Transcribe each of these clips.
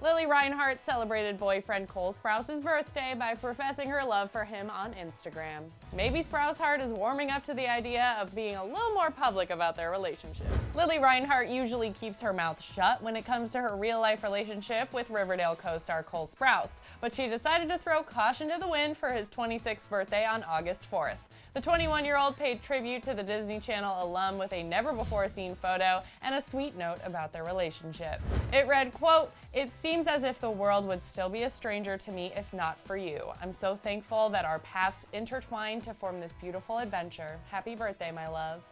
Lili Reinhart celebrated boyfriend Cole Sprouse's birthday by professing her love for him on Instagram. Maybe Sprouse Heart is warming up to the idea of being a little more public about their relationship. Lili Reinhart usually keeps her mouth shut when it comes to her real-life relationship with Riverdale co-star Cole Sprouse, but she decided to throw caution to the wind for his 26th birthday on August 4th. The 21-year-old paid tribute to the Disney Channel alum with a never-before-seen photo and a sweet note about their relationship. It read, quote, "It seems as if the world would still be a stranger to me if not for you. I'm so thankful that our paths intertwined to form this beautiful adventure. Happy birthday, my love."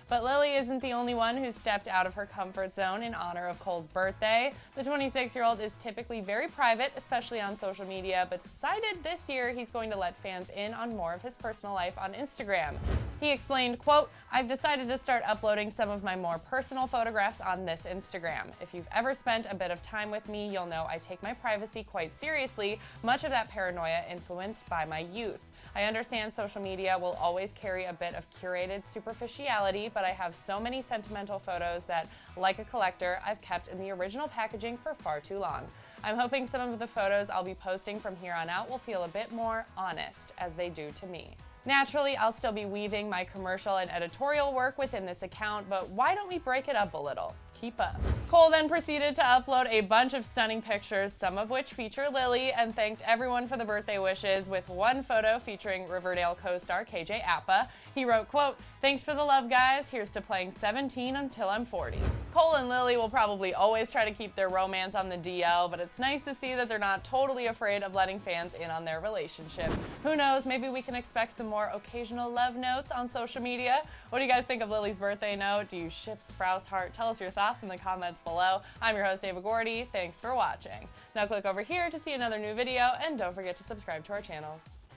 But Lili isn't the only one who stepped out of her comfort zone in honor of Cole's birthday. The 26-year-old is typically very private, especially on social media, but decided this year he's going to let fans in on more of his personal life on Instagram. He explained, quote, "I've decided to start uploading some of my more personal photographs on this Instagram. If you've ever spent a bit of time with me, you'll know I take my privacy quite seriously, much of that paranoia influenced by my youth. I understand social media will always carry a bit of curated superficiality, but I have so many sentimental photos that, like a collector, I've kept in the original packaging for far too long. I'm hoping some of the photos I'll be posting from here on out will feel a bit more honest, as they do to me. Naturally, I'll still be weaving my commercial and editorial work within this account, but why don't we break it up a little? Keep up." Cole then proceeded to upload a bunch of stunning pictures, some of which feature Lili, and thanked everyone for the birthday wishes with one photo featuring Riverdale co-star KJ Apa. He wrote, quote, "Thanks for the love, guys. Here's to playing 17 until I'm 40. Cole and Lili will probably always try to keep their romance on the DL, but it's nice to see that they're not totally afraid of letting fans in on their relationship. Who knows, maybe we can expect some more occasional love notes on social media. What do you guys think of Lili's birthday note? Do you ship Sprouse Heart? Tell us your thoughts in the comments below. I'm your host, Ava Gordy. Thanks for watching. Now click over here to see another new video, and don't forget to subscribe to our channels.